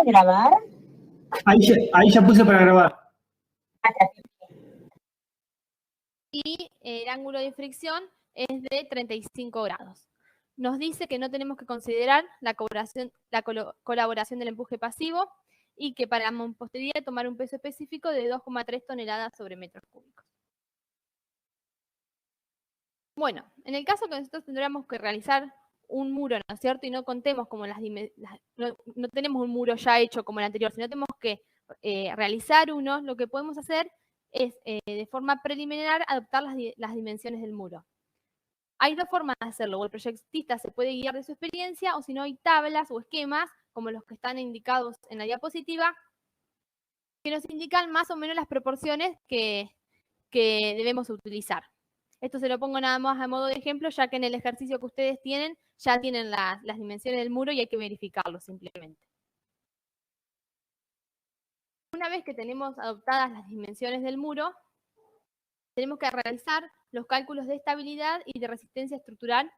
de grabar? Ahí ya puse para grabar. Y el ángulo de fricción es de 35 grados. Nos dice que no tenemos que considerar la colaboración del empuje pasivo y que para la mampostería tomar un peso específico de 2,3 toneladas sobre metros cúbicos. Bueno, en el caso que nosotros tendríamos que realizar un muro, ¿no es cierto? Y no contemos como no tenemos un muro ya hecho como el anterior, sino tenemos que realizar uno, lo que podemos hacer es, de forma preliminar, adoptar las dimensiones del muro. Hay dos formas de hacerlo, o el proyectista se puede guiar de su experiencia, o si no hay tablas o esquemas, como los que están indicados en la diapositiva, que nos indican más o menos las proporciones que debemos utilizar. Esto se lo pongo nada más a modo de ejemplo, ya que en el ejercicio que ustedes tienen, ya tienen las dimensiones del muro y hay que verificarlo simplemente. Una vez que tenemos adoptadas las dimensiones del muro, tenemos que realizar los cálculos de estabilidad y de resistencia estructural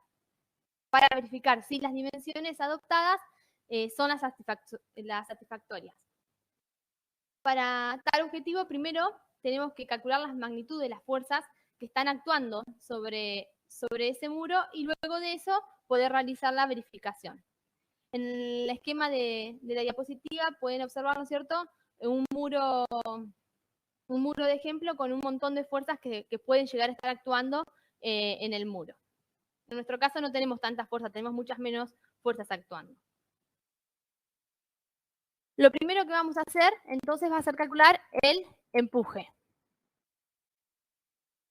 para verificar si las dimensiones adoptadas son las satisfactorias. Para tal objetivo, primero tenemos que calcular las magnitudes de las fuerzas que están actuando sobre ese muro y luego de eso poder realizar la verificación. En el esquema de la diapositiva pueden observar, ¿no es cierto?, un muro de ejemplo con un montón de fuerzas que pueden llegar a estar actuando en el muro. En nuestro caso no tenemos tantas fuerzas, tenemos muchas menos fuerzas actuando. Lo primero que vamos a hacer, entonces, va a ser calcular el empuje.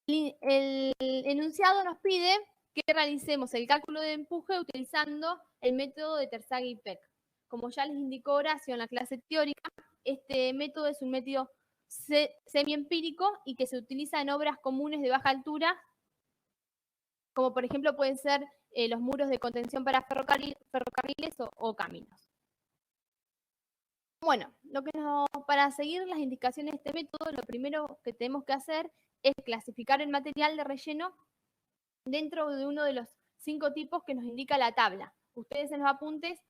El enunciado nos pide que realicemos el cálculo de empuje utilizando el método de Terzaghi y Peck. Como ya les indicó Horacio en la clase teórica, este método es un método semiempírico y que se utiliza en obras comunes de baja altura, como por ejemplo pueden ser los muros de contención para ferrocarriles o caminos. Bueno, para seguir las indicaciones de este método, lo primero que tenemos que hacer es clasificar el material de relleno dentro de uno de los 5 tipos que nos indica la tabla. Ustedes en los apuntes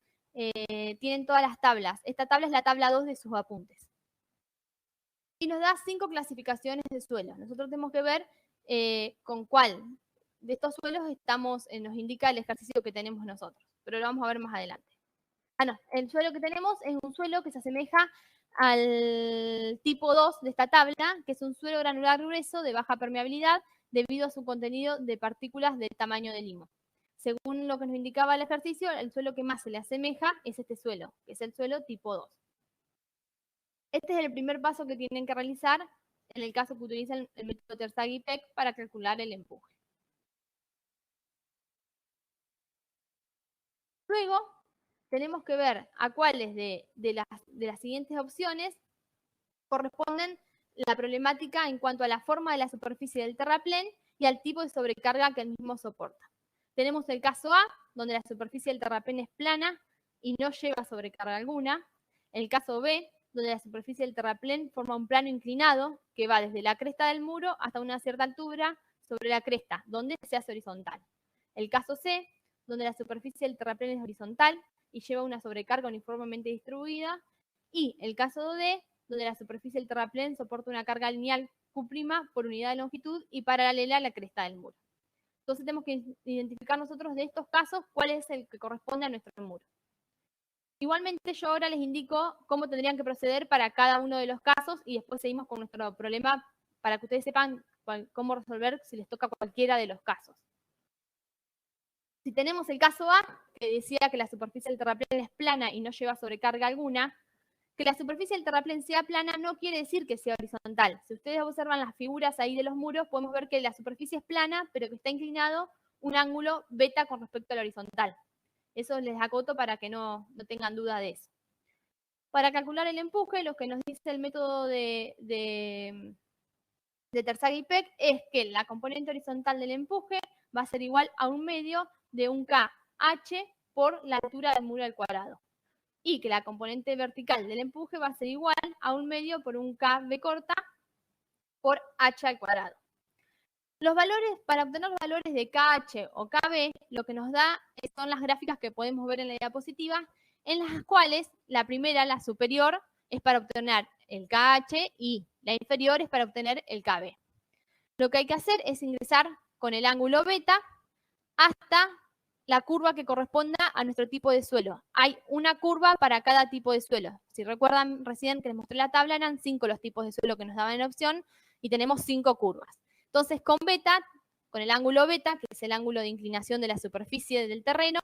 tienen todas las tablas. Esta tabla es la tabla 2 de sus apuntes. Y nos da 5 clasificaciones de suelos. Nosotros tenemos que ver con cuál de estos suelos nos indica el ejercicio que tenemos nosotros. Pero lo vamos a ver más adelante. El suelo que tenemos es un suelo que se asemeja al tipo 2 de esta tabla, que es un suelo granular grueso de baja permeabilidad debido a su contenido de partículas del tamaño de limo. Según lo que nos indicaba el ejercicio, el suelo que más se le asemeja es este suelo, que es el suelo tipo 2. Este es el primer paso que tienen que realizar en el caso que utilicen el método Terzaghi y Peck para calcular el empuje. Luego, tenemos que ver a cuáles de las siguientes opciones corresponden la problemática en cuanto a la forma de la superficie del terraplén y al tipo de sobrecarga que el mismo soporta. Tenemos el caso A, donde la superficie del terraplén es plana y no lleva sobrecarga alguna. El caso B, donde la superficie del terraplén forma un plano inclinado que va desde la cresta del muro hasta una cierta altura sobre la cresta, donde se hace horizontal. El caso C, donde la superficie del terraplén es horizontal y lleva una sobrecarga uniformemente distribuida. Y el caso D, donde la superficie del terraplén soporta una carga lineal Q' por unidad de longitud y paralela a la cresta del muro. Entonces tenemos que identificar nosotros de estos casos cuál es el que corresponde a nuestro muro. Igualmente yo ahora les indico cómo tendrían que proceder para cada uno de los casos y después seguimos con nuestro problema para que ustedes sepan cómo resolver si les toca cualquiera de los casos. Si tenemos el caso A, que decía que la superficie del terraplén es plana y no lleva sobrecarga alguna, que la superficie del terraplén sea plana no quiere decir que sea horizontal. Si ustedes observan las figuras ahí de los muros, podemos ver que la superficie es plana, pero que está inclinado un ángulo beta con respecto a la horizontal. Eso les acoto para que no tengan duda de eso. Para calcular el empuje, lo que nos dice el método de Terzaghi y Peck es que la componente horizontal del empuje va a ser igual a 1/2 de un KH por la altura del muro al cuadrado. Y que la componente vertical del empuje va a ser igual a 1/2 por un KB corta por H al cuadrado. Los valores, para obtener los valores de KH o KB, lo que nos da son las gráficas que podemos ver en la diapositiva, en las cuales la primera, la superior, es para obtener el KH y la inferior es para obtener el KB. Lo que hay que hacer es ingresar con el ángulo beta hasta la curva que corresponda a nuestro tipo de suelo. Hay una curva para cada tipo de suelo. Si recuerdan recién que les mostré la tabla, eran 5 los tipos de suelo que nos daban en opción y tenemos 5 curvas. Entonces, con beta, con el ángulo beta, que es el ángulo de inclinación de la superficie del terreno,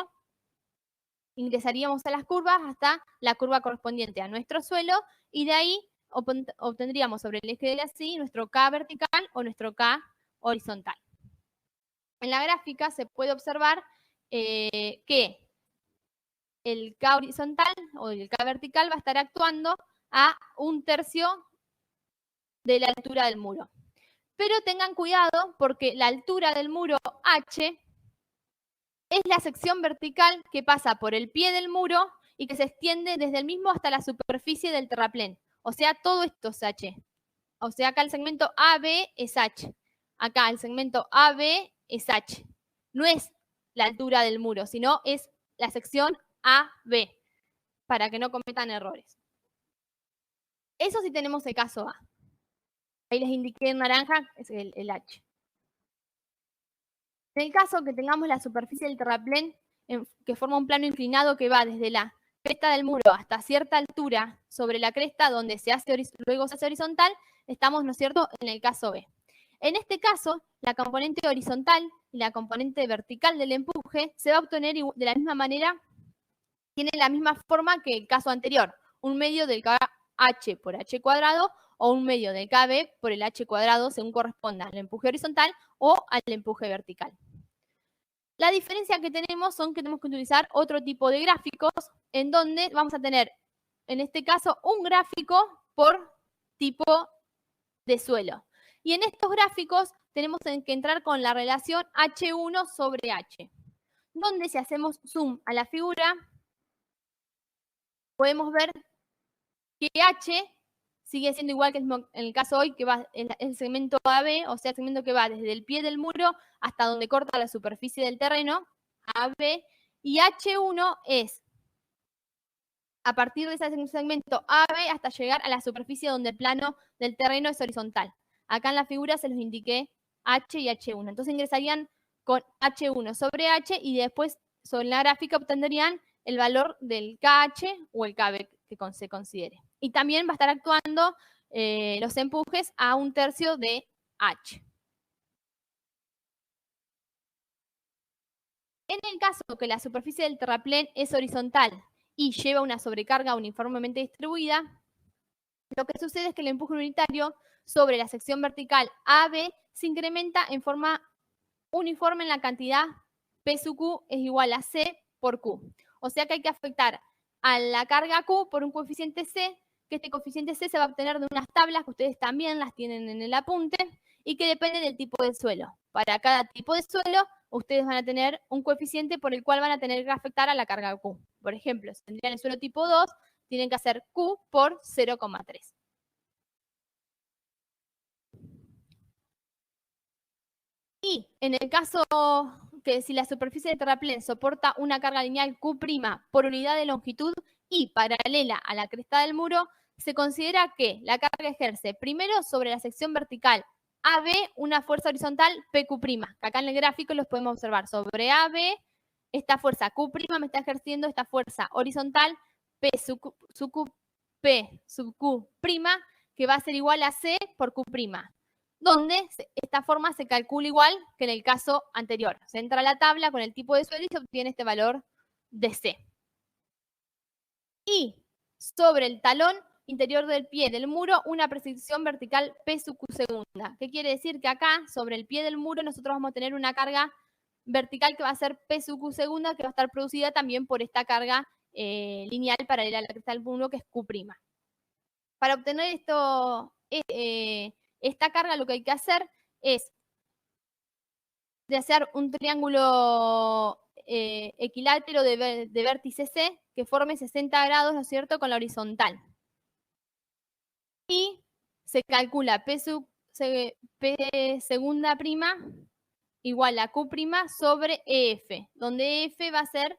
ingresaríamos a las curvas hasta la curva correspondiente a nuestro suelo y de ahí obtendríamos sobre el eje de la Y nuestro K vertical o nuestro K horizontal. En la gráfica se puede observar que el K horizontal o el K vertical va a estar actuando a 1/3 de la altura del muro. Pero tengan cuidado porque la altura del muro H es la sección vertical que pasa por el pie del muro y que se extiende desde el mismo hasta la superficie del terraplén. O sea, todo esto es H. O sea, acá el segmento AB es H. Acá el segmento AB es H. No es la altura del muro, sino es la sección AB, para que no cometan errores. Eso sí tenemos el caso A. Ahí les indiqué en naranja, es el H. En el caso que tengamos la superficie del terraplén que forma un plano inclinado que va desde la cresta del muro hasta cierta altura sobre la cresta donde luego se hace horizontal, estamos, ¿no es cierto?, en el caso B. En este caso, la componente horizontal y la componente vertical del empuje se va a obtener de la misma manera, tiene la misma forma que el caso anterior, un medio del KH por H cuadrado o un medio del KB por el H cuadrado según corresponda al empuje horizontal o al empuje vertical. La diferencia que tenemos son que tenemos que utilizar otro tipo de gráficos en donde vamos a tener, en este caso, un gráfico por tipo de suelo. Y en estos gráficos tenemos que entrar con la relación H1 sobre H, donde si hacemos zoom a la figura, podemos ver que H sigue siendo igual que en el caso hoy, que va el segmento AB, o sea, el segmento que va desde el pie del muro hasta donde corta la superficie del terreno, AB, y H1 es a partir de ese segmento AB hasta llegar a la superficie donde el plano del terreno es horizontal. Acá en la figura se los indiqué H y H1. Entonces ingresarían con H1 sobre H y después sobre la gráfica obtendrían el valor del KH o el KB que se considere. Y también va a estar actuando los empujes a 1/3 de H. En el caso que la superficie del terraplén es horizontal y lleva una sobrecarga uniformemente distribuida, lo que sucede es que el empuje unitario sobre la sección vertical AB se incrementa en forma uniforme en la cantidad P sub Q es igual a C por Q. O sea que hay que afectar a la carga Q por un coeficiente C, que este coeficiente C se va a obtener de unas tablas que ustedes también las tienen en el apunte y que depende del tipo de suelo. Para cada tipo de suelo, ustedes van a tener un coeficiente por el cual van a tener que afectar a la carga Q. Por ejemplo, si tendrían el suelo tipo 2, tienen que hacer Q por 0,3. Y en el caso que si la superficie del terraplén soporta una carga lineal Q' por unidad de longitud y paralela a la cresta del muro, se considera que la carga ejerce primero sobre la sección vertical AB una fuerza horizontal PQ', que acá en el gráfico los podemos observar. Sobre AB, esta fuerza Q' me está ejerciendo esta fuerza horizontal P sub Q', que va a ser igual a C por Q', donde esta forma se calcula igual que en el caso anterior. Se entra a la tabla con el tipo de suelo y se obtiene este valor de C. Y sobre el talón interior del pie del muro, una precisión vertical P sub Q segunda. ¿Qué quiere decir? Que acá, sobre el pie del muro, nosotros vamos a tener una carga vertical que va a ser P sub Q segunda, que va a estar producida también por esta carga lineal paralela a la cresta del muro, que es Q'. Para obtener esta carga, lo que hay que hacer es hacer un triángulo equilátero de vértice C que forme 60 grados, ¿no es cierto?, con la horizontal. Y se calcula P segunda prima igual a Q' sobre EF, donde EF va a ser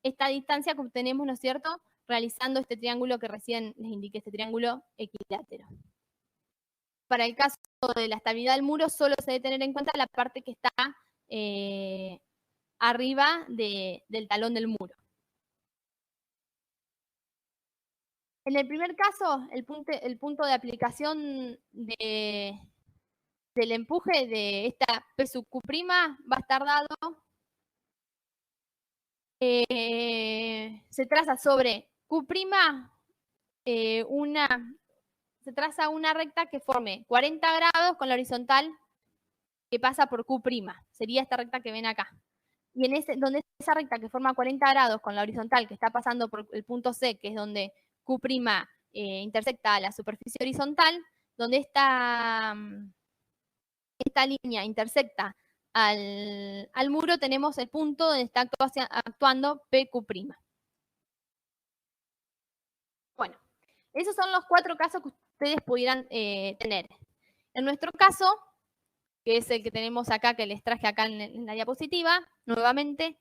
esta distancia que obtenemos, ¿no es cierto?, realizando este triángulo que recién les indiqué, este triángulo equilátero. Para el caso de la estabilidad del muro, solo se debe tener en cuenta la parte que está arriba del talón del muro. En el primer caso, el punto de aplicación del empuje de esta P sub Q' va a estar dado, se traza sobre Q', se traza una recta que forme 40 grados con la horizontal que pasa por Q'. Sería esta recta que ven acá. Y donde esa recta que forma 40 grados con la horizontal que está pasando por el punto C, que es donde Q' intersecta la superficie horizontal, donde esta línea intersecta al muro, tenemos el punto donde está actuando PQ'. Bueno, esos son los 4 casos que ustedes pudieran tener. En nuestro caso, que es el que tenemos acá, que les traje acá en la diapositiva, nuevamente,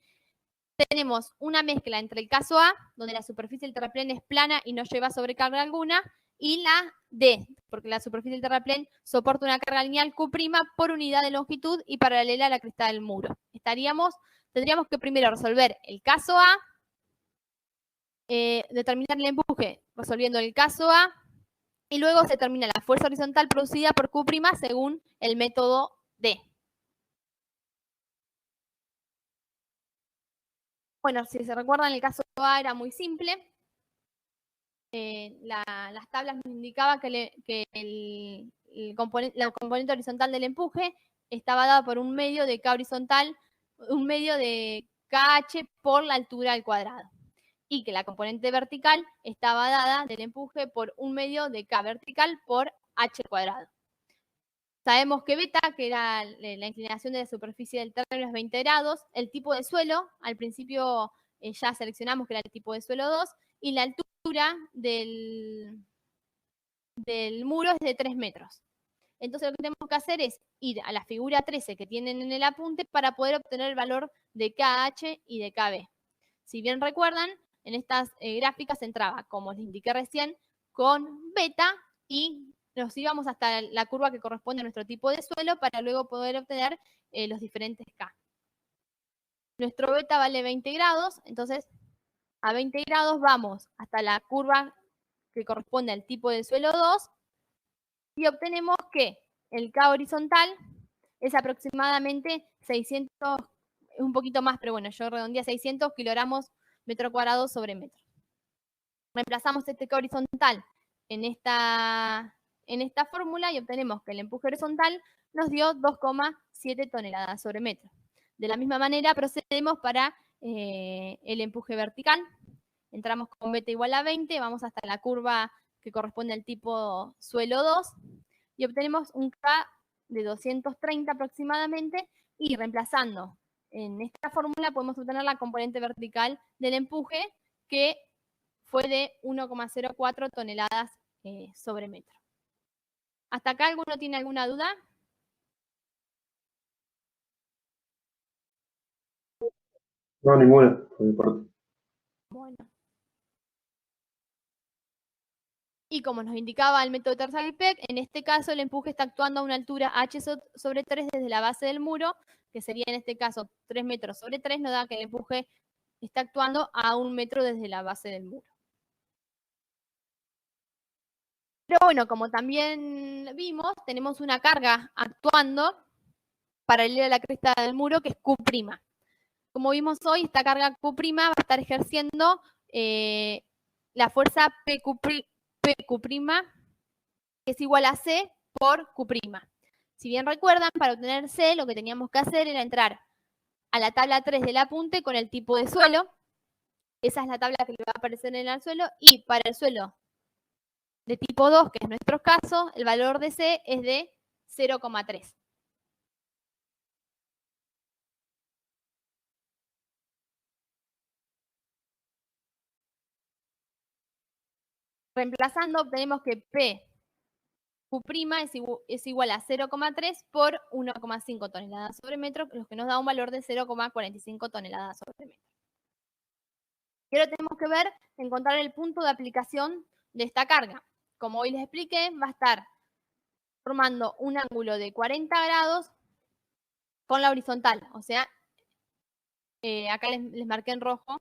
tenemos una mezcla entre el caso A, donde la superficie del terraplén es plana y no lleva sobrecarga alguna, y la D, porque la superficie del terraplén soporta una carga lineal Q' por unidad de longitud y paralela a la cresta del muro. Tendríamos que primero resolver el caso A, determinar el empuje resolviendo el caso A, y luego se determina la fuerza horizontal producida por Q' según el método D. Bueno, si se recuerdan, el caso A era muy simple. Las tablas nos indicaban que la componente horizontal del empuje estaba dada por un medio de K horizontal, un medio de KH por la altura al cuadrado. Y que la componente vertical estaba dada del empuje por un medio de K vertical por H cuadrado. Sabemos que beta, que era la inclinación de la superficie del terreno, es 20 grados. El tipo de suelo, al principio ya seleccionamos que era el tipo de suelo 2, y la altura del muro es de 3 metros. Entonces lo que tenemos que hacer es ir a la figura 13 que tienen en el apunte para poder obtener el valor de KH y de KB. Si bien recuerdan, en estas gráficas entraba, como les indiqué recién, con beta y nos íbamos hasta la curva que corresponde a nuestro tipo de suelo para luego poder obtener los diferentes K. Nuestro beta vale 20 grados, entonces a 20 grados vamos hasta la curva que corresponde al tipo de suelo 2 y obtenemos que el K horizontal es aproximadamente 600, un poquito más, pero bueno, yo redondeé a 600 kilogramos metro cuadrado sobre metro. Reemplazamos este K horizontal en esta fórmula y obtenemos que el empuje horizontal nos dio 2,7 toneladas sobre metro. De la misma manera procedemos para el empuje vertical. Entramos con beta igual a 20, vamos hasta la curva que corresponde al tipo suelo 2 y obtenemos un K de 230 aproximadamente, y reemplazando en esta fórmula podemos obtener la componente vertical del empuje, que fue de 1,04 toneladas sobre metro. ¿Hasta acá alguno tiene alguna duda? No, ninguna, por mi parte. Bueno. Y como nos indicaba el método Terzaghi-Peck, en este caso el empuje está actuando a una altura h sobre 3 desde la base del muro, que sería en este caso 3 metros sobre 3, nos da que el empuje está actuando a 1 metro desde la base del muro. Pero bueno, como también vimos, tenemos una carga actuando paralela a la cresta del muro, que es Q'. Como vimos hoy, esta carga Q' va a estar ejerciendo la fuerza PQ', que es igual a C por Q'. Si bien recuerdan, para obtener C, lo que teníamos que hacer era entrar a la tabla 3 del apunte con el tipo de suelo. Esa es la tabla que le va a aparecer en el suelo. Y para el suelo de tipo 2, que es nuestro caso, el valor de C es de 0,3. Reemplazando, obtenemos que P Q' es igual a 0,3 por 1,5 toneladas sobre metro, lo que nos da un valor de 0,45 toneladas sobre metro. Y ahora tenemos que ver, encontrar el punto de aplicación de esta carga. Como hoy les expliqué, va a estar formando un ángulo de 40 grados con la horizontal. O sea, acá les marqué en rojo.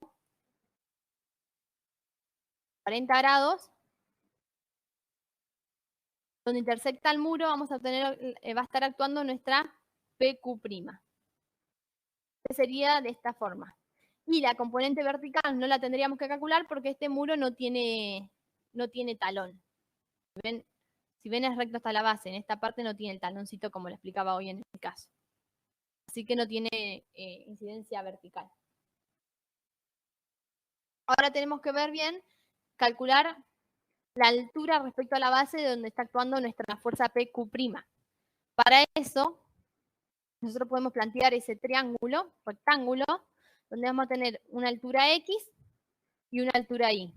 40 grados. Donde intersecta el muro, vamos a tener, va a estar actuando nuestra PQ'. Que sería de esta forma. Y la componente vertical no la tendríamos que calcular porque este muro no tiene talón. Si ven es recto hasta la base, en esta parte no tiene el taloncito como lo explicaba hoy en el caso. Así que no tiene incidencia vertical. Ahora tenemos que ver bien, calcular la altura respecto a la base de donde está actuando nuestra fuerza PQ'. Para eso, nosotros podemos plantear ese triángulo, rectángulo, donde vamos a tener una altura X y una altura Y.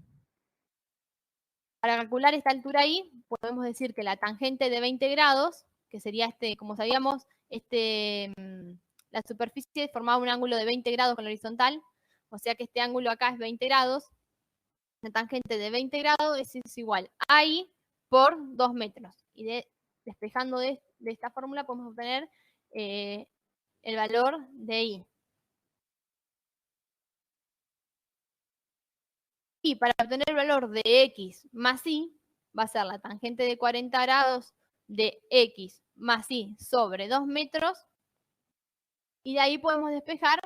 Para calcular esta altura Y, podemos decir que la tangente de 20 grados, que sería como sabíamos, la superficie formaba un ángulo de 20 grados con la horizontal, o sea que este ángulo acá es 20 grados. La tangente de 20 grados es igual a I por 2 metros. Y despejando de esta fórmula podemos obtener el valor de I. Y para obtener el valor de X más Y, va a ser la tangente de 40 grados de X más Y sobre 2 metros. Y de ahí podemos despejar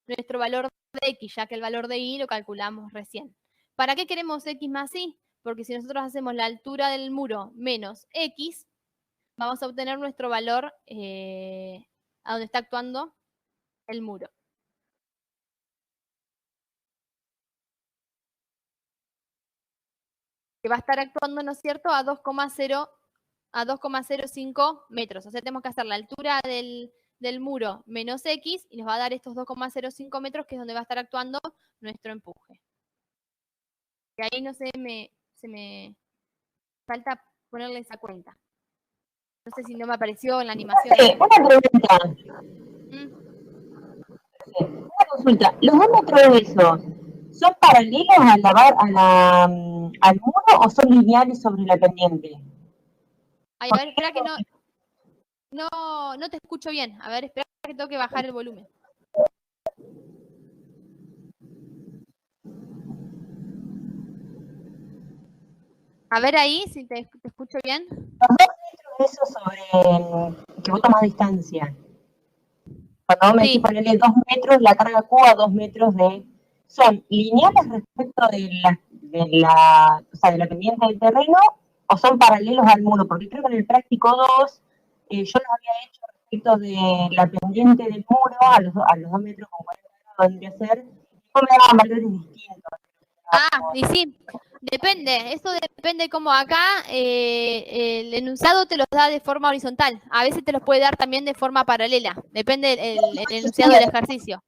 nuestro valor de X, ya que el valor de Y lo calculamos recién. ¿Para qué queremos X más Y? Porque si nosotros hacemos la altura del muro menos X, vamos a obtener nuestro valor a donde está actuando el muro. Que va a estar actuando, ¿no es cierto?, a 2,05 metros. O sea, tenemos que hacer la altura del muro menos X y nos va a dar estos 2,05 metros, que es donde va a estar actuando nuestro empuje. Y ahí no se me falta ponerle esa cuenta. No sé si no me apareció en la animación. Una pregunta. Una consulta. ¿Los 2 metros de esos son paralelos al muro o son lineales sobre la pendiente? Ay, a ver, espera que no te escucho bien. A ver, espera que tengo que bajar el volumen. A ver ahí, si te escucho bien. Los 2 metros de esos sobre que vos tomás distancia. Cuando vos me decís ponerle 2 metros, la carga Q a 2 metros ¿son lineales respecto de la pendiente del terreno o son paralelos al muro? Porque creo que en el práctico 2 yo los había hecho respecto de la pendiente del muro a los 2 metros con 40 grados vendría a ser, y me daban valores distintos. Y sí, depende, eso depende como acá el enunciado te los da de forma horizontal, a veces te los puede dar también de forma paralela, depende el enunciado del ejercicio.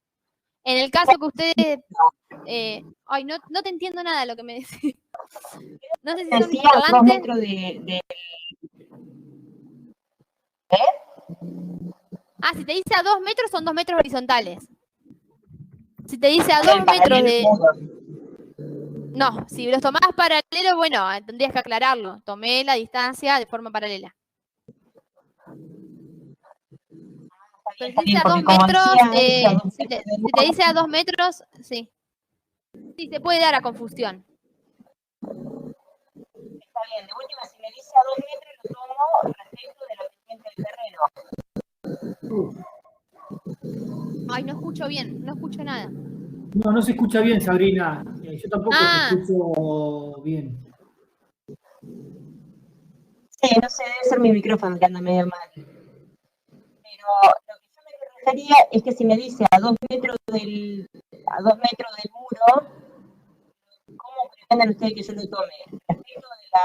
En el caso que ustedes, no te entiendo nada de lo que me decís. No sé si son decía 2 metros si te dice a 2 metros son 2 metros horizontales. Si te dice a 2 metros de... No, si los tomás paralelos, bueno, tendrías que aclararlo. Tomé la distancia de forma paralela. Pero si dice a 2 metros, si te dice a 2 metros, sí. Sí, se puede dar a confusión. Está bien, de última, si me dice a 2 metros, lo tomo respecto de la pendiente del terreno. Ay, no escucho bien, no escucho nada. No se escucha bien, Sabrina. Yo tampoco te escucho bien. Sí, no sé, debe ser mi micrófono que anda medio mal. Pero lo que yo me refería es que si me dice a 2 metros del muro, ¿cómo pretenden ustedes que yo lo tome? ¿Respecto de la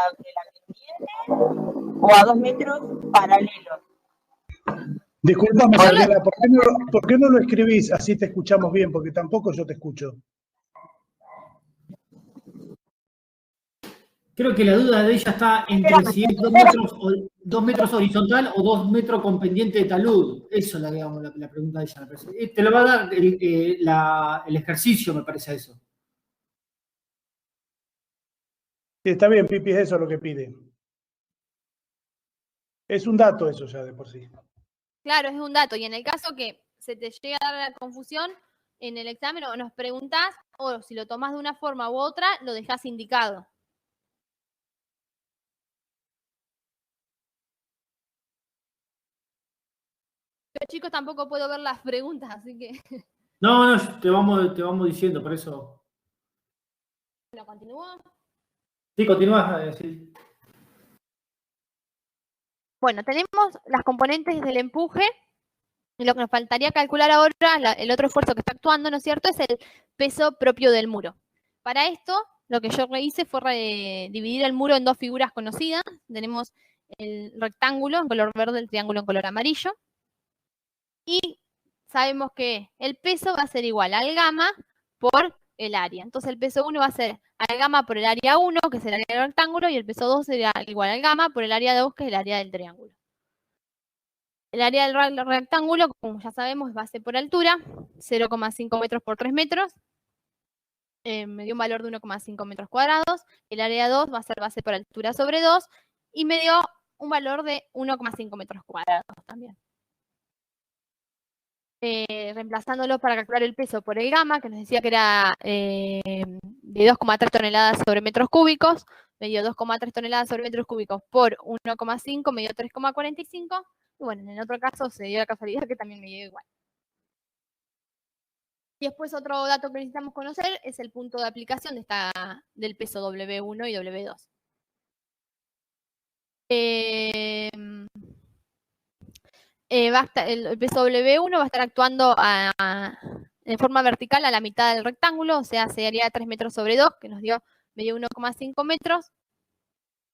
pendiente o a 2 metros paralelo? Disculpame, Sabrina, ¿por qué no lo escribís? Así te escuchamos bien, porque tampoco yo te escucho. Creo que la duda de ella está entre si es 2 metros horizontal o 2 metros con pendiente de talud. Eso es la pregunta de ella, me parece. Te lo va a dar el ejercicio, me parece eso. Sí, está bien, Pipi, es eso lo que pide. Es un dato eso ya de por sí. Claro, es un dato. Y en el caso que se te llegue a dar la confusión en el examen, o nos preguntás, o si lo tomás de una forma u otra, lo dejás indicado. Pero chicos, tampoco puedo ver las preguntas, así que... No, no, te vamos diciendo, por eso. Bueno, continúo. Sí, continúas. Sí. Bueno, tenemos las componentes del empuje. Y lo que nos faltaría calcular ahora, el otro esfuerzo que está actuando, ¿no es cierto?, es el peso propio del muro. Para esto, lo que yo hice fue dividir el muro en dos figuras conocidas. Tenemos el rectángulo en color verde, el triángulo en color amarillo. Y sabemos que el peso va a ser igual al gamma por el área. Entonces el peso 1 va a ser al gamma por el área 1, que es el área del rectángulo, y el peso 2 será igual al gamma por el área 2, que es el área del triángulo. El área del rectángulo, como ya sabemos, es base por altura, 0,5 metros por 3 metros. Me dio un valor de 1,5 metros cuadrados. El área 2 va a ser base por altura sobre 2 y me dio un valor de 1,5 metros cuadrados también. Reemplazándolo para calcular el peso por el gamma, que nos decía que era de 2,3 toneladas sobre metros cúbicos, me dio 2,3 toneladas sobre metros cúbicos por 1,5, me dio 3,45. Y bueno, en el otro caso se dio la casualidad que también me dio igual. Y después otro dato que necesitamos conocer es el punto de aplicación del peso W1 y W2. El peso W1 va a estar actuando en forma vertical a la mitad del rectángulo, o sea, sería 3 metros sobre 2, que me dio 1,5 metros.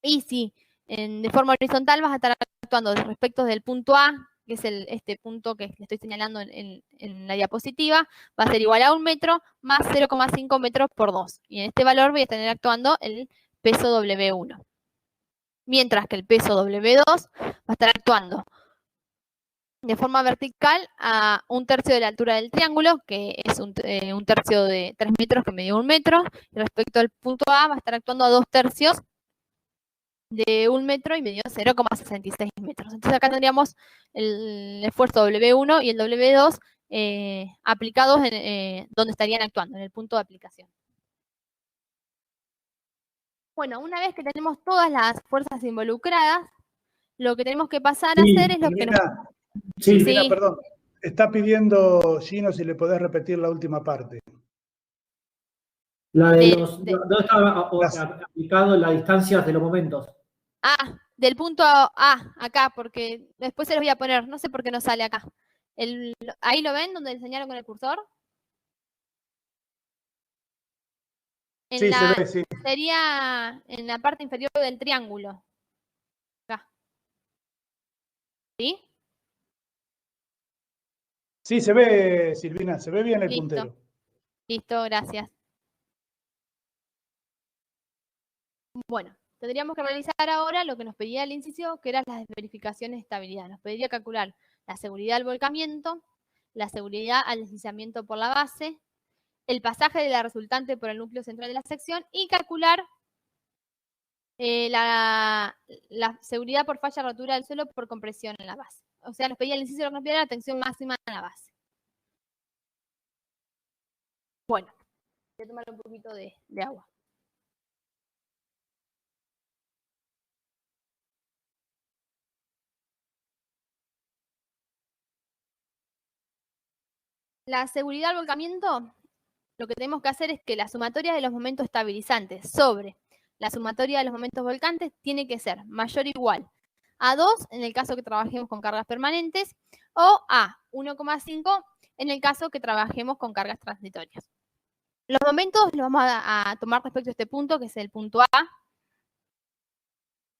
Y si de forma horizontal vas a estar actuando respecto del punto A, que es este punto que le estoy señalando en la diapositiva, va a ser igual a 1 metro más 0,5 metros por 2. Y en este valor voy a tener actuando el peso W1. Mientras que el peso W2 va a estar actuando de forma vertical a 1/3 de la altura del triángulo, que es un tercio de 3 metros, que me dio 1 metro. Y respecto al punto A va a estar actuando a 2/3 de 1 metro y me dio 0,66 metros. Entonces acá tendríamos el esfuerzo W1 y el W2 aplicados donde estarían actuando, en el punto de aplicación. Bueno, una vez que tenemos todas las fuerzas involucradas, lo que tenemos que pasar a hacer es lo que nos... Silvina, perdón. Está pidiendo, Gino, si le podés repetir la última parte. La de ¿dónde está aplicado las distancias de los momentos? Ah, del punto A, acá, porque después se los voy a poner, no sé por qué no sale acá. ¿Ahí lo ven, donde enseñaron con el cursor? Sí, se ve, sí. Sería en la parte inferior del triángulo. Acá. ¿Sí? Sí, se ve, Silvina, se ve bien el puntero. Listo, gracias. Bueno, tendríamos que realizar ahora lo que nos pedía el inciso, que eran las verificaciones de estabilidad. Nos pediría calcular la seguridad al volcamiento, la seguridad al deslizamiento por la base, el pasaje de la resultante por el núcleo central de la sección y calcular la seguridad por falla rotura del suelo por compresión en la base. O sea, nos pedía el inciso, lo que nos pedía la tensión máxima en la base. Bueno, voy a tomar un poquito de agua. La seguridad al volcamiento, lo que tenemos que hacer es que la sumatoria de los momentos estabilizantes sobre la sumatoria de los momentos volcantes tiene que ser mayor o igual a 2 en el caso que trabajemos con cargas permanentes o a 1,5 en el caso que trabajemos con cargas transitorias. Los momentos los vamos a tomar respecto a este punto, que es el punto A.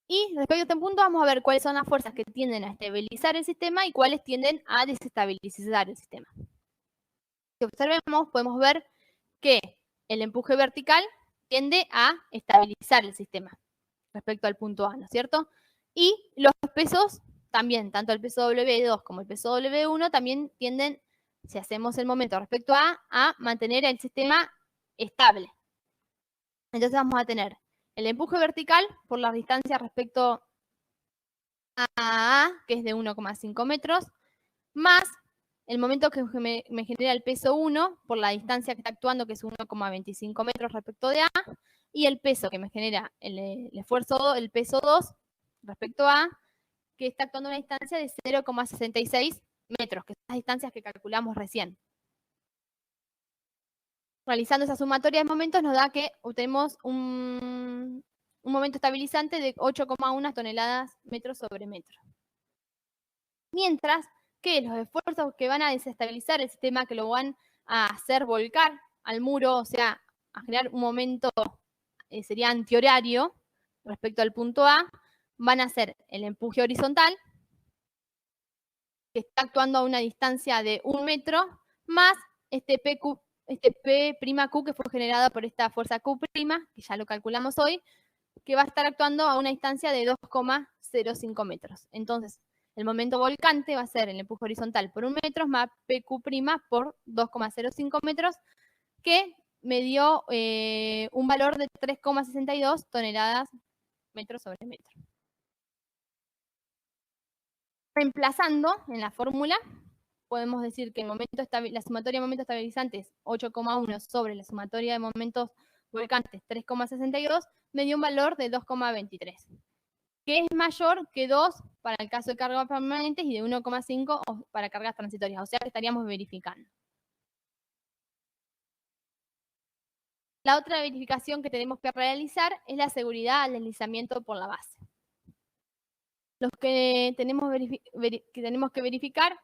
Y respecto a este punto vamos a ver cuáles son las fuerzas que tienden a estabilizar el sistema y cuáles tienden a desestabilizar el sistema. Si observemos, podemos ver que el empuje vertical tiende a estabilizar el sistema respecto al punto A, ¿no es cierto? Y los pesos también, tanto el peso W2 como el peso W1 también tienden, si hacemos el momento respecto a mantener el sistema estable. Entonces vamos a tener el empuje vertical por la distancia respecto a A, que es de 1,5 metros, más el momento que me genera el peso 1 por la distancia que está actuando, que es 1,25 metros respecto de A, y el peso que me genera el esfuerzo, el peso 2 respecto a A, que está actuando a una distancia de 0,66 metros, que son las distancias que calculamos recién. Realizando esa sumatoria de momentos nos da que obtenemos un momento estabilizante de 8,1 toneladas metro sobre metro. Mientras que los esfuerzos que van a desestabilizar el sistema, que lo van a hacer volcar al muro, o sea, a generar un momento, sería antihorario respecto al punto A, van a ser el empuje horizontal, que está actuando a una distancia de 1 metro, más este P', que fue generado por esta fuerza Q', que ya lo calculamos hoy, que va a estar actuando a una distancia de 2,05 metros. Entonces, el momento volcante va a ser el empuje horizontal por 1 metro más PQ' por 2,05 metros, que me dio un valor de 3,62 toneladas metro sobre metro. Reemplazando en la fórmula, podemos decir que la sumatoria de momentos estabilizantes 8,1 sobre la sumatoria de momentos volcantes 3,62 me dio un valor de 2,23, que es mayor que 2 para el caso de cargas permanentes y de 1,5 para cargas transitorias, o sea que estaríamos verificando. La otra verificación que tenemos que realizar es la seguridad al deslizamiento por la base. Lo que tenemos que verificar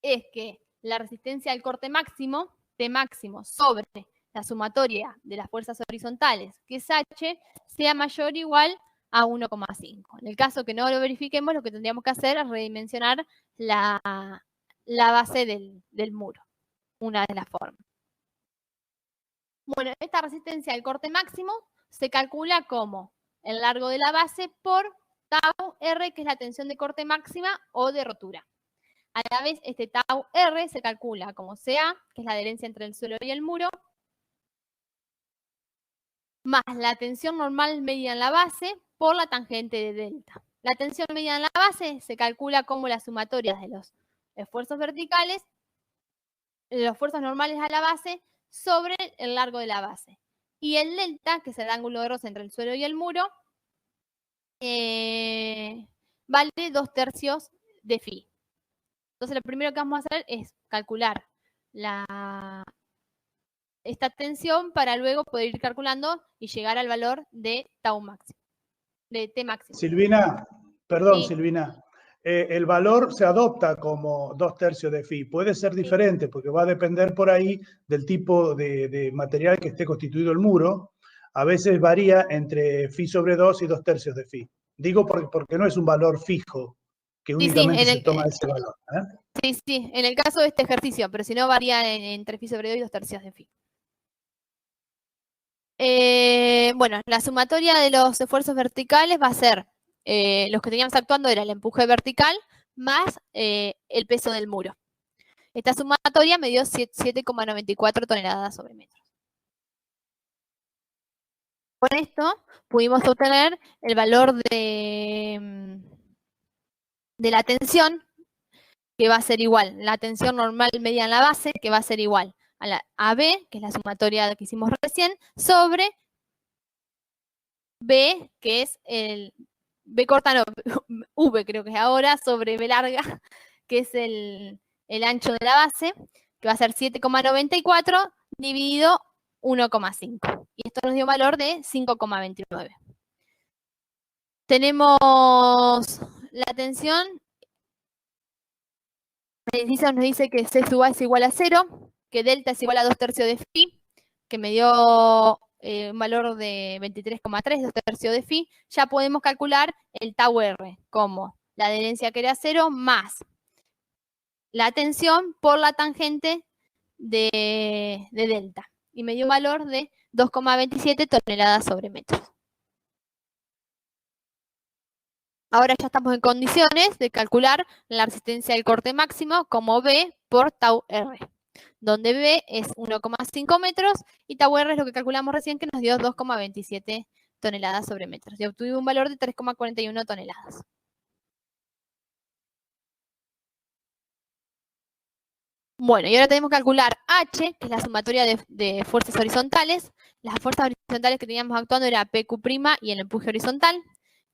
es que la resistencia al corte máximo, T máximo, sobre la sumatoria de las fuerzas horizontales, que es H, sea mayor o igual a 1,5. En el caso que no lo verifiquemos, lo que tendríamos que hacer es redimensionar la base del muro, una de las formas. Bueno, esta resistencia al corte máximo se calcula como el largo de la base por tau R, que es la tensión de corte máxima o de rotura. A la vez, este tau R se calcula como CA, que es la adherencia entre el suelo y el muro, más la tensión normal media en la base por la tangente de delta. La tensión media en la base se calcula como la sumatoria de los esfuerzos verticales, los esfuerzos normales a la base, sobre el largo de la base. Y el delta, que es el ángulo de roce entre el suelo y el muro, vale 2/3 de phi. Entonces lo primero que vamos a hacer es calcular esta tensión para luego poder ir calculando y llegar al valor de tau máximo, de T máximo. Silvina, perdón, Sí. Silvina. El valor se adopta como 2/3 de phi. Puede ser diferente porque va a depender por ahí del tipo de material que esté constituido el muro. A veces varía entre phi sobre 2 y 2/3 de phi. Digo porque no es un valor fijo que únicamente se toma ese valor. Sí, en el caso de este ejercicio, pero si no varía entre phi sobre 2 y 2/3 de phi. Bueno, la sumatoria de los esfuerzos verticales va a ser, los que teníamos actuando era el empuje vertical más el peso del muro. Esta sumatoria me dio 7,94 toneladas sobre metro. Con esto pudimos obtener el valor de la tensión, que va a ser igual, la tensión normal media en la base, que va a ser igual a la AB, que es la sumatoria que hicimos recién, sobre B, que es el B corta, no, V creo que es ahora, sobre B larga, que es el ancho de la base, que va a ser 7,94 dividido 1,5. Y esto nos dio un valor de 5,29. Tenemos la tensión. El ejercicio nos dice que C sub A es igual a 0, que delta es igual a 2/3 de phi, que me dio un valor de 23,3, 2/3 de phi. Ya podemos calcular el tau R como la adherencia, que era 0, más la tensión por la tangente de delta. Y me dio un valor de 2,27 toneladas sobre metros. Ahora ya estamos en condiciones de calcular la resistencia del corte máximo como B por tau R, donde B es 1,5 metros y tau R es lo que calculamos recién, que nos dio 2,27 toneladas sobre metros. Y obtuvimos un valor de 3,41 toneladas. Bueno, y ahora tenemos que calcular H, que es la sumatoria de fuerzas horizontales. Las fuerzas horizontales que teníamos actuando era PQ' y el empuje horizontal,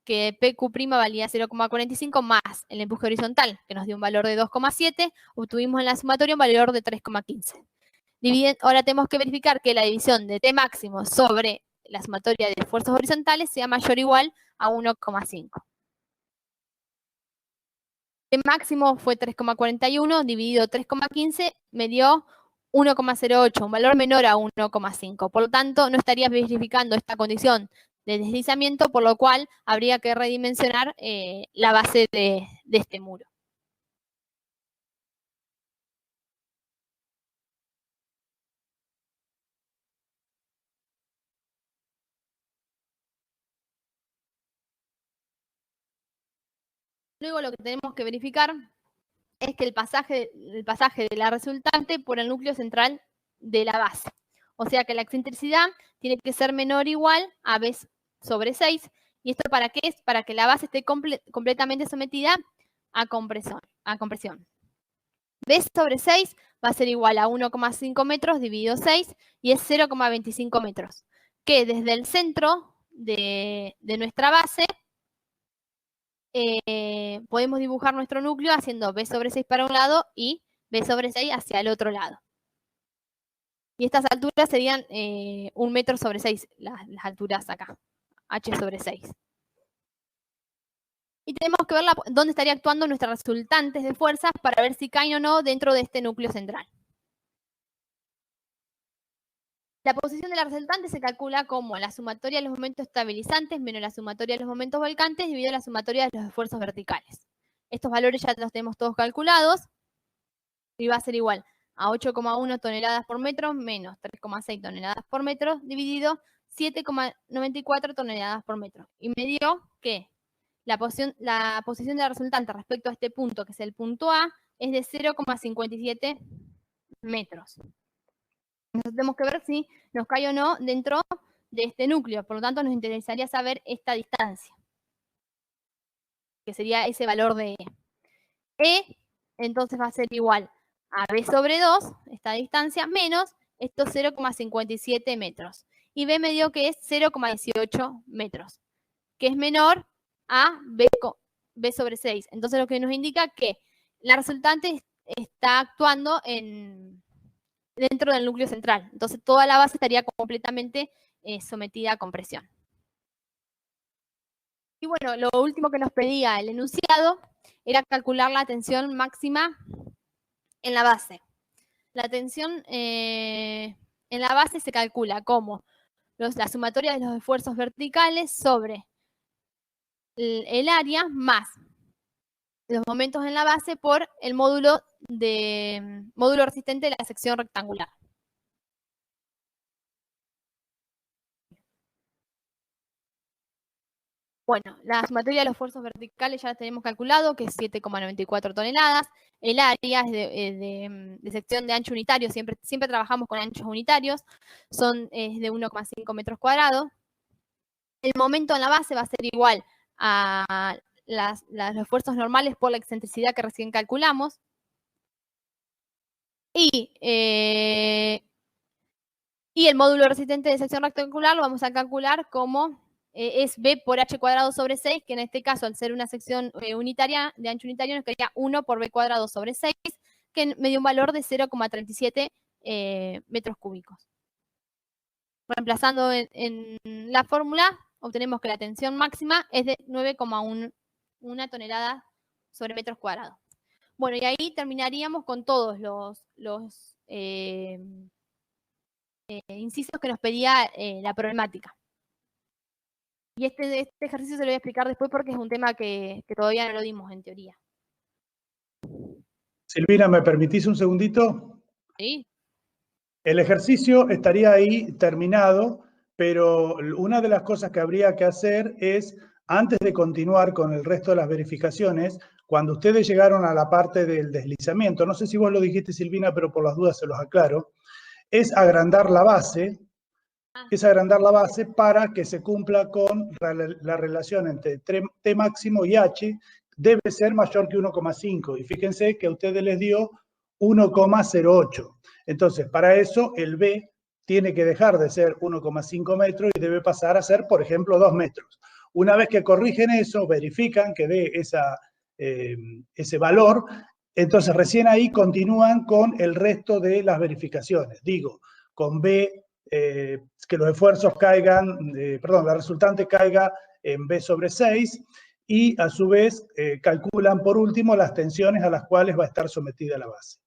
que PQ' valía 0,45 más el empuje horizontal, que nos dio un valor de 2,7, obtuvimos en la sumatoria un valor de 3,15. Ahora tenemos que verificar que la división de T máximo sobre la sumatoria de fuerzas horizontales sea mayor o igual a 1,5. T máximo fue 3,41, dividido 3,15, me dio 1,08, un valor menor a 1,5. Por lo tanto, no estaría verificando esta condición de deslizamiento, por lo cual habría que redimensionar la base de este muro. Luego lo que tenemos que verificar es que el pasaje de la resultante por el núcleo central de la base. O sea que la excentricidad tiene que ser menor o igual a B sobre 6. ¿Y esto para qué es? Para que la base esté completamente sometida a compresión. B sobre 6 va a ser igual a 1,5 metros dividido 6 y es 0,25 metros. Que desde el centro de nuestra base podemos dibujar nuestro núcleo haciendo B sobre 6 para un lado y B sobre 6 hacia el otro lado. Y estas alturas serían 1 metro sobre 6, las alturas acá, H sobre 6. Y tenemos que ver dónde estaría actuando nuestras resultantes de fuerzas para ver si caen o no dentro de este núcleo central. La posición de la resultante se calcula como la sumatoria de los momentos estabilizantes menos la sumatoria de los momentos volcantes dividido la sumatoria de los esfuerzos verticales. Estos valores ya los tenemos todos calculados y va a ser igual a 8,1 toneladas por metro menos 3,6 toneladas por metro dividido 7,94 toneladas por metro. Y me dio que la posición de la resultante respecto a este punto, que es el punto A, es de 0,57 metros. Nosotros tenemos que ver si nos cae o no dentro de este núcleo. Por lo tanto, nos interesaría saber esta distancia, que sería ese valor de E. Entonces va a ser igual a B sobre 2, esta distancia, menos estos 0,57 metros. Y B me dio que es 0,18 metros, que es menor a B sobre 6. Entonces lo que nos indica que la resultante está actuando dentro del núcleo central. Entonces toda la base estaría completamente sometida a compresión. Y bueno, lo último que nos pedía el enunciado era calcular la tensión máxima en la base. La tensión en la base se calcula como la sumatoria de los esfuerzos verticales sobre el área más los momentos en la base por el módulo resistente de la sección rectangular. Bueno, la sumatoria de los esfuerzos verticales ya la tenemos calculado, que es 7,94 toneladas. El área es de sección de ancho unitario, siempre trabajamos con anchos unitarios, es de 1,5 metros cuadrados. El momento en la base va a ser igual a los esfuerzos normales por la excentricidad que recién calculamos. Y el módulo resistente de sección rectangular lo vamos a calcular como es B por H cuadrado sobre 6, que en este caso, al ser una sección unitaria, de ancho unitario, nos quedaría 1 por B cuadrado sobre 6, que me dio un valor de 0,37 metros cúbicos. Reemplazando en la fórmula, obtenemos que la tensión máxima es de 9,1 tonelada sobre metros cuadrados. Bueno, y ahí terminaríamos con todos los incisos que nos pedía la problemática. Y este ejercicio se lo voy a explicar después porque es un tema que todavía no lo dimos en teoría. Silvina, ¿me permitís un segundito? Sí. El ejercicio estaría ahí terminado, pero una de las cosas que habría que hacer es, antes de continuar con el resto de las verificaciones, cuando ustedes llegaron a la parte del deslizamiento, no sé si vos lo dijiste, Silvina, pero por las dudas se los aclaro, es agrandar la base es agrandar la base para que se cumpla con la relación entre T máximo y H, debe ser mayor que 1,5. Y fíjense que a ustedes les dio 1,08. Entonces, para eso el B tiene que dejar de ser 1,5 metros y debe pasar a ser, por ejemplo, 2 metros. Una vez que corrigen eso, verifican que dé ese valor, entonces recién ahí continúan con el resto de las verificaciones. Digo, con B, que los esfuerzos caigan, la resultante caiga en B sobre 6 y a su vez calculan por último las tensiones a las cuales va a estar sometida la base.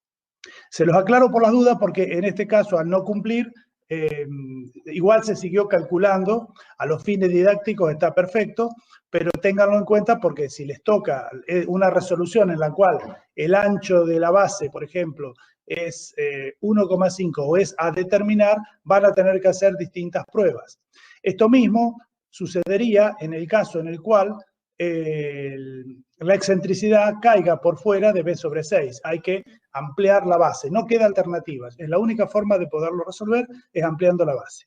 Se los aclaro por las dudas porque en este caso al no cumplir, igual se siguió calculando, a los fines didácticos está perfecto, pero ténganlo en cuenta porque si les toca una resolución en la cual el ancho de la base, por ejemplo, es 1,5 o es a determinar, van a tener que hacer distintas pruebas. Esto mismo sucedería en el caso en el cual la excentricidad caiga por fuera de B sobre 6. Hay que ampliar la base. No queda alternativas. Es la única forma de poderlo resolver, es ampliando la base.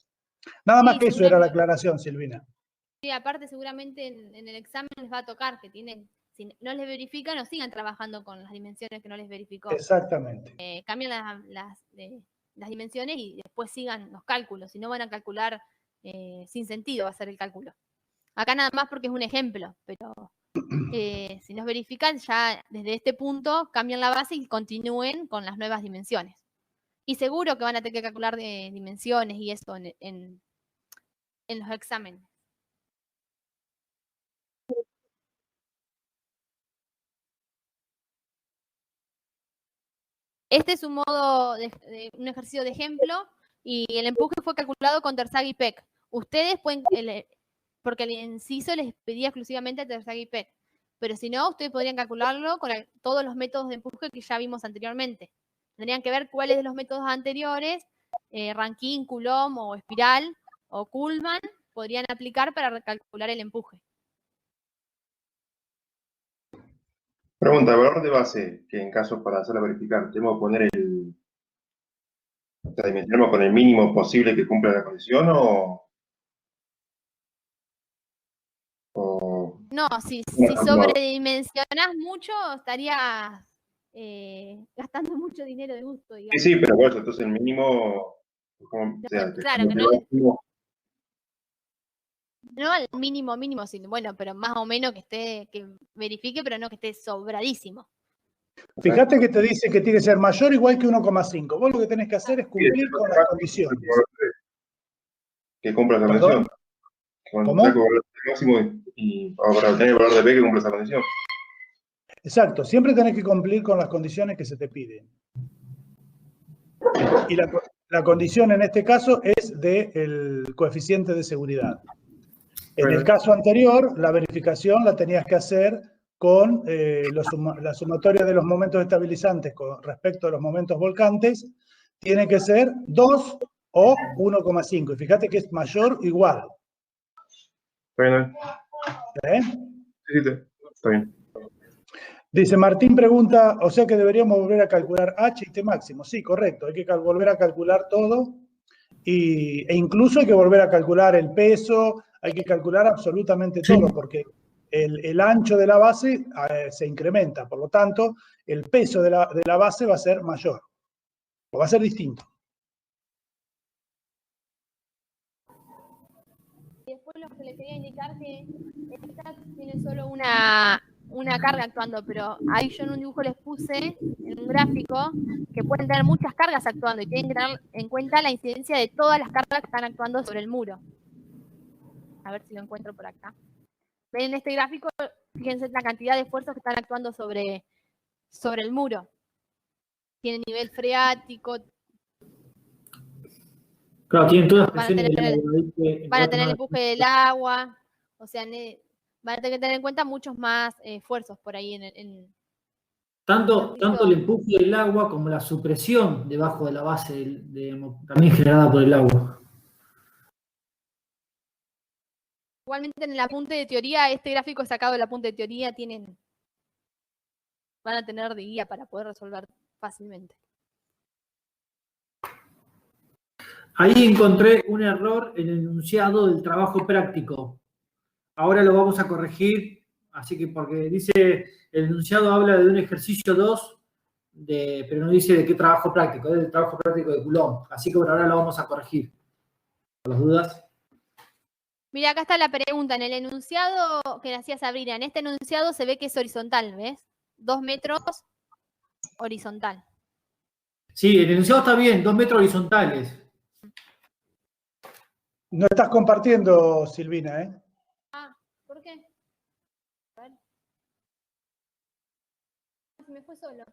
Nada más que eso era la aclaración, Silvina. Sí, aparte seguramente en el examen les va a tocar que tienen, si no les verifican, no sigan trabajando con las dimensiones que no les verificó. Exactamente. Cambian las dimensiones y después sigan los cálculos. Si no van a calcular sin sentido va a ser el cálculo. Acá nada más porque es un ejemplo, pero si nos verifican ya desde este punto cambian la base y continúen con las nuevas dimensiones. Y seguro que van a tener que calcular dimensiones y eso en los exámenes. Este es un modo un ejercicio de ejemplo y el empuje fue calculado con Terzaghi y Peck. Ustedes pueden, porque el inciso les pedía exclusivamente a Terzaghi y Peck, pero si no, ustedes podrían calcularlo con todos los métodos de empuje que ya vimos anteriormente. Tendrían que ver cuáles de los métodos anteriores, Rankine, Coulomb o espiral o Kuhlmann, podrían aplicar para calcular el empuje. Pregunta, el valor de base, que en caso para hacerla verificar, ¿tenemos que poner dimensionamos con el mínimo posible que cumpla la condición o no, si sobredimensionas mucho, estarías gastando mucho dinero de gusto, digamos. Sí, pero bueno, entonces el mínimo... claro que no. No al mínimo, sí, bueno, pero más o menos que verifique, pero no que esté sobradísimo. Fíjate que te dice que tiene que ser mayor o igual que 1,5. Vos lo que tenés que hacer es cumplir con las condiciones. Que cumpla esa condición. ¿Cómo? Máximo y para obtener el valor de P que cumpla esa condición. Exacto, siempre tenés que cumplir con las condiciones que se te piden. Y la condición en este caso es del coeficiente de seguridad. En el caso anterior, la verificación la tenías que hacer con la sumatoria de los momentos estabilizantes con respecto a los momentos volcantes, tiene que ser 2 o 1,5. Y fíjate que es mayor o igual. Bueno. Sí, está bien. Dice Martín, pregunta, o sea que deberíamos volver a calcular H y T máximo. Sí, correcto, hay que volver a calcular todo e incluso hay que volver a calcular el peso, hay que calcular absolutamente todo porque el ancho de la base se incrementa, por lo tanto el peso de la base va a ser mayor o va a ser distinto. Y después lo que les quería indicar que esta tiene solo una carga actuando, pero ahí yo en un dibujo les puse, en un gráfico, que pueden tener muchas cargas actuando y tienen que tener en cuenta la incidencia de todas las cargas que están actuando sobre el muro. A ver si lo encuentro por acá. Ven en este gráfico, fíjense la cantidad de esfuerzos que están actuando sobre el muro. Tiene nivel freático. Claro, tienen todas las Van a tener el empuje del agua. O sea, van a tener que tener en cuenta muchos más esfuerzos por ahí tanto el empuje del agua como la supresión debajo de la base también generada por el agua. Igualmente en el apunte de teoría, este gráfico sacado del apunte de teoría van a tener de guía para poder resolver fácilmente. Ahí encontré un error en el enunciado del trabajo práctico. Ahora lo vamos a corregir, así que porque dice, el enunciado habla de un ejercicio 2, pero no dice de qué trabajo práctico, es del trabajo práctico de Coulomb. Así que por ahora lo vamos a corregir. ¿Por las dudas? Mira, acá está la pregunta. En el enunciado que le hacía Sabrina, en este enunciado se ve que es horizontal, ¿ves? 2 metros horizontal. Sí, el enunciado está bien, 2 metros horizontales. No estás compartiendo, Silvina, ¿eh? Ah, ¿por qué? A ver. Se me fue solo.